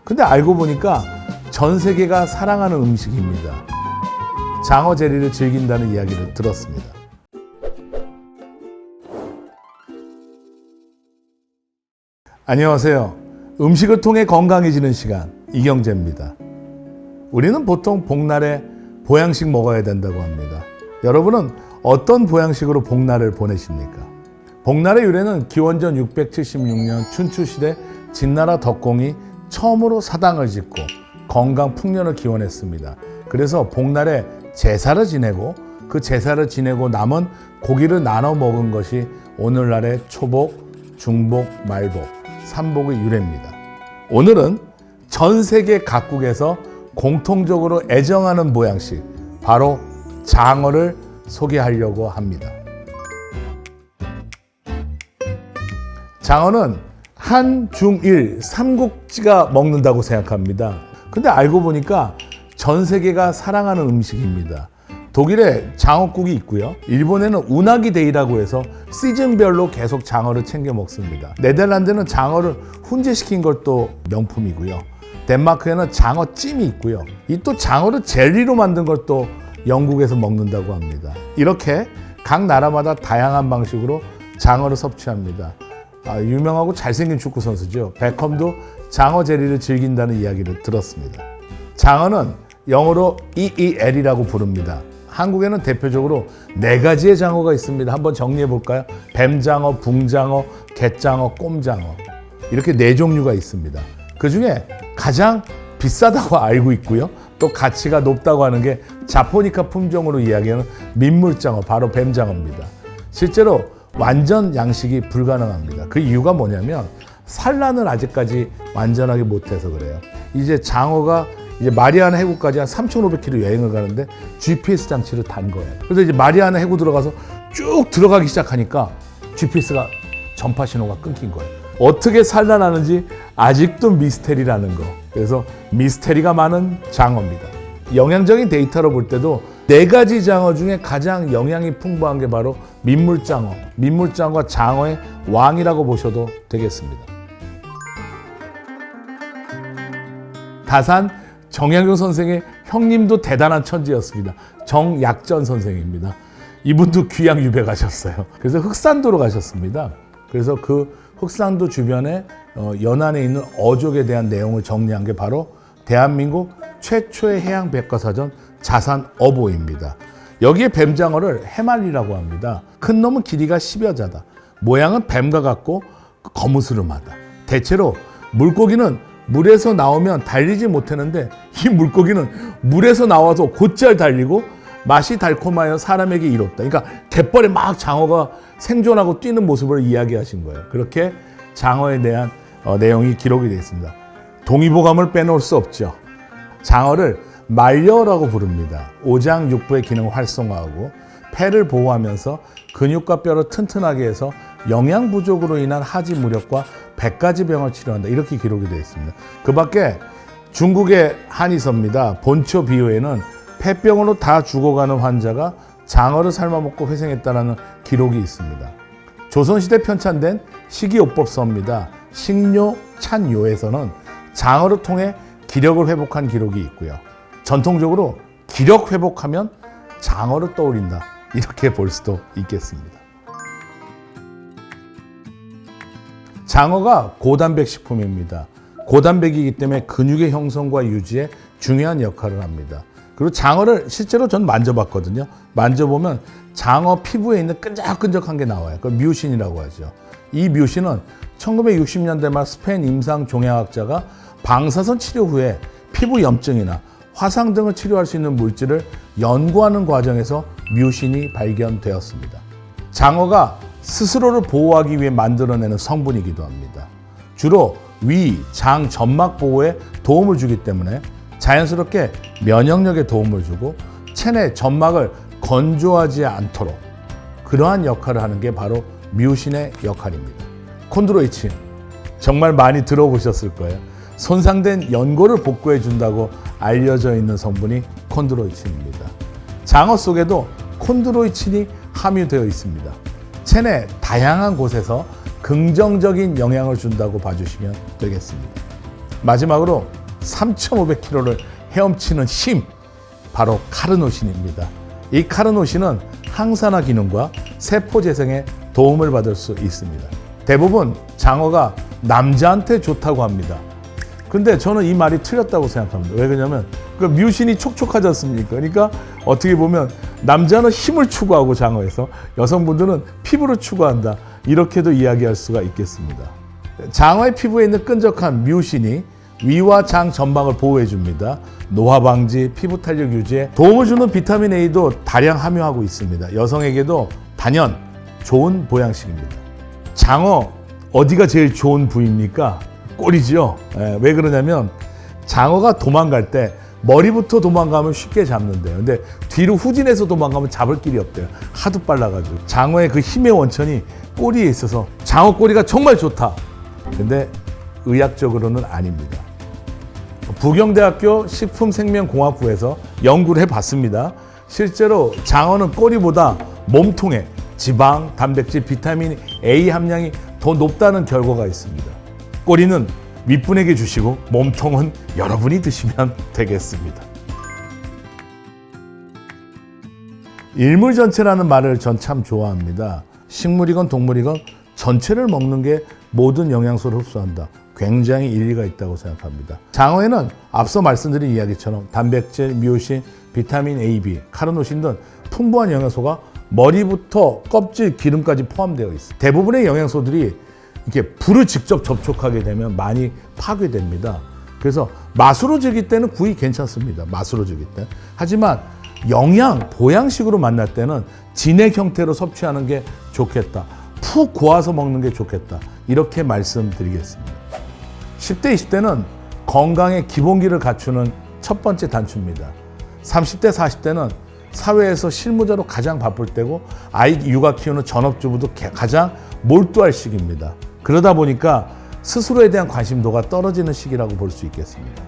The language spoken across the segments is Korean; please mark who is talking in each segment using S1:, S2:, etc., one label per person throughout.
S1: 근데 알고 보니까 전 세계가 사랑하는 음식입니다. 장어 제리를 즐긴다는 이야기를 들었습니다. 안녕하세요. 음식을 통해 건강해지는 시간, 이경재입니다. 우리는 보통 복날에 보양식 먹어야 된다고 합니다. 여러분은 어떤 보양식으로 복날을 보내십니까? 복날의 유래는 기원전 676년 춘추시대 진나라 덕공이 처음으로 사당을 짓고 건강 풍년을 기원했습니다. 그래서 복날에 제사를 지내고 그 제사를 지내고 남은 고기를 나눠 먹은 것이 오늘날의 초복, 중복, 말복, 삼복의 유래입니다. 오늘은 전 세계 각국에서 공통적으로 애정하는 보양식, 바로 장어를 소개하려고 합니다. 장어는 한, 중, 일, 삼국지가 먹는다고 생각합니다. 근데 알고 보니까 전 세계가 사랑하는 음식입니다. 독일에 장어국이 있고요. 일본에는 우나기 데이라고 해서 시즌별로 계속 장어를 챙겨 먹습니다. 네덜란드는 장어를 훈제시킨 것도 명품이고요. 덴마크에는 장어찜이 있고요. 이 또 장어를 젤리로 만든 것도 영국에서 먹는다고 합니다. 이렇게 각 나라마다 다양한 방식으로 장어를 섭취합니다. 유명하고 잘생긴 축구 선수죠. 베컴도 장어 젤리를 즐긴다는 이야기를 들었습니다. 장어는 영어로 EEL이라고 부릅니다. 한국에는 대표적으로 4가지의 장어가 있습니다. 한번 정리해 볼까요? 뱀장어, 붕장어, 갯장어, 꼼장어, 이렇게 4종류가 있습니다. 그 중에 가장 비싸다고 알고 있고요. 또 가치가 높다고 하는 게 자포니카 품종으로 이야기하는 민물장어, 바로 뱀장어입니다. 실제로 완전 양식이 불가능합니다. 그 이유가 뭐냐면 산란을 아직까지 완전하게 못해서 그래요. 이제 장어가 이제 마리아나 해구까지 한 3,500km 여행을 가는데 GPS 장치를 단 거예요. 그래서 이제 마리아나 해구 들어가서 쭉 들어가기 시작하니까 GPS가 전파 신호가 끊긴 거예요. 어떻게 산란하는지 아직도 미스테리라는 거. 그래서 미스테리가 많은 장어입니다. 영양적인 데이터로 볼 때도 4가지 장어 중에 가장 영양이 풍부한 게 바로 민물장어. 민물장어가 장어의 왕이라고 보셔도 되겠습니다. 다산 정약용 선생의 형님도 대단한 천재였습니다. 정약전 선생입니다. 이분도 귀양 유배 가셨어요. 그래서 흑산도로 가셨습니다. 그래서 그 흑산도 주변에 연안에 있는 어족에 대한 내용을 정리한 게 바로 대한민국 최초의 해양 백과사전 자산어보입니다. 여기에 뱀장어를 해말리라고 합니다. 큰 놈은 길이가 10여 자다. 모양은 뱀과 같고 거무스름하다. 대체로 물고기는 물에서 나오면 달리지 못하는데 이 물고기는 물에서 나와서 곧잘 달리고 맛이 달콤하여 사람에게 이롭다. 그러니까 갯벌에 막 장어가 생존하고 뛰는 모습을 이야기하신 거예요. 그렇게 장어에 대한 내용이 기록이 되어 있습니다. 동의보감을 빼놓을 수 없죠. 장어를 말려라고 부릅니다. 오장육부의 기능을 활성화하고 폐를 보호하면서 근육과 뼈를 튼튼하게 해서 영양 부족으로 인한 하지 무력과 100가지 병을 치료한다. 이렇게 기록이 되어 있습니다. 그 밖에 중국의 한의서입니다. 본초 비유에는 폐병으로 다 죽어가는 환자가 장어를 삶아먹고 회생했다는 기록이 있습니다. 조선시대 편찬된 식이요법서입니다. 식료찬요에서는 장어를 통해 기력을 회복한 기록이 있고요. 전통적으로 기력 회복하면 장어를 떠올린다. 이렇게 볼 수도 있겠습니다. 장어가 고단백 식품입니다. 고단백이기 때문에 근육의 형성과 유지에 중요한 역할을 합니다. 그리고 장어를 실제로 전 만져봤거든요. 만져보면 장어 피부에 있는 끈적끈적한 게 나와요. 그걸 뮤신이라고 하죠. 이 뮤신은 1960년대 말 스페인 임상 종양학자가 방사선 치료 후에 피부 염증이나 화상 등을 치료할 수 있는 물질을 연구하는 과정에서 뮤신이 발견되었습니다. 장어가 스스로를 보호하기 위해 만들어내는 성분이기도 합니다. 주로 위, 장, 점막 보호에 도움을 주기 때문에 자연스럽게 면역력에 도움을 주고 체내 점막을 건조하지 않도록 그러한 역할을 하는 게 바로 뮤신의 역할입니다. 콘드로이친, 정말 많이 들어보셨을 거예요. 손상된 연골을 복구해 준다고 알려져 있는 성분이 콘드로이친입니다. 장어 속에도 콘드로이친이 함유되어 있습니다. 체내 다양한 곳에서 긍정적인 영향을 준다고 봐주시면 되겠습니다. 마지막으로 3,500km를 헤엄치는 힘, 바로 카르노신입니다. 이 카르노신은 항산화 기능과 세포 재생에 도움을 받을 수 있습니다. 대부분 장어가 남자한테 좋다고 합니다. 근데 저는 이 말이 틀렸다고 생각합니다. 왜 그러냐면 그 뮤신이 촉촉하지 않습니까? 그러니까 어떻게 보면 남자는 힘을 추구하고 장어에서 여성분들은 피부를 추구한다. 이렇게도 이야기할 수가 있겠습니다. 장어의 피부에 있는 끈적한 뮤신이 위와 장 전방을 보호해 줍니다. 노화 방지, 피부 탄력 유지에 도움을 주는 비타민 A도 다량 함유하고 있습니다. 여성에게도 단연 좋은 보양식입니다. 장어 어디가 제일 좋은 부위입니까? 꼬리죠. 왜 그러냐면 장어가 도망갈 때 머리부터 도망가면 쉽게 잡는데요. 근데 뒤로 후진해서 도망가면 잡을 길이 없대요. 하도 빨라가지고. 장어의 그 힘의 원천이 꼬리에 있어서 장어 꼬리가 정말 좋다. 근데 의학적으로는 아닙니다. 부경대학교 식품생명공학부에서 연구를 해봤습니다. 실제로 장어는 꼬리보다 몸통에 지방, 단백질, 비타민 A 함량이 더 높다는 결과가 있습니다. 꼬리는 윗분에게 주시고 몸통은 여러분이 드시면 되겠습니다. 일물전체라는 말을 전 참 좋아합니다. 식물이건 동물이건 전체를 먹는 게 모든 영양소를 흡수한다. 굉장히 일리가 있다고 생각합니다. 장어에는 앞서 말씀드린 이야기처럼 단백질, 뮤신, 비타민 A, B, 카르노신 등 풍부한 영양소가 머리부터 껍질, 기름까지 포함되어 있습니다. 대부분의 영양소들이 이렇게 불을 직접 접촉하게 되면 많이 파괴됩니다. 그래서 맛으로 즐길 때는 구이 괜찮습니다. 맛으로 즐길 때. 하지만 영양, 보양식으로 만날 때는 진액 형태로 섭취하는 게 좋겠다. 푹 고아서 먹는 게 좋겠다. 이렇게 말씀드리겠습니다. 10대, 20대는 건강의 기본기를 갖추는 첫 번째 단추입니다. 30대, 40대는 사회에서 실무자로 가장 바쁠 때고 아이 육아 키우는 전업주부도 가장 몰두할 시기입니다. 그러다 보니까 스스로에 대한 관심도가 떨어지는 시기라고 볼 수 있겠습니다.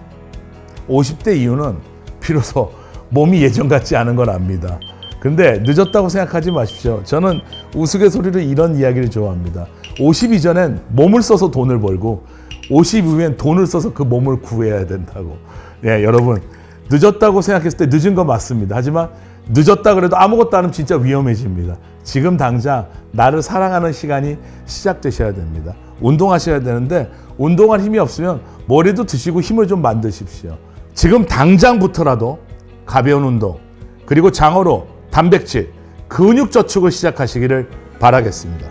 S1: 50대 이후는 비로소 몸이 예전 같지 않은 걸 압니다. 근데 늦었다고 생각하지 마십시오. 저는 우스갯소리로 이런 이야기를 좋아합니다. 50 이전엔 몸을 써서 돈을 벌고 50 이후엔 돈을 써서 그 몸을 구해야 된다고. 네, 여러분 늦었다고 생각했을 때 늦은 거 맞습니다. 하지만 늦었다 그래도 아무것도 안 하면 진짜 위험해집니다. 지금 당장 나를 사랑하는 시간이 시작되셔야 됩니다. 운동하셔야 되는데 운동할 힘이 없으면 뭐라도 드시고 힘을 좀 만드십시오. 지금 당장부터라도 가벼운 운동 그리고 장어로 단백질, 근육 저축을 시작하시기를 바라겠습니다.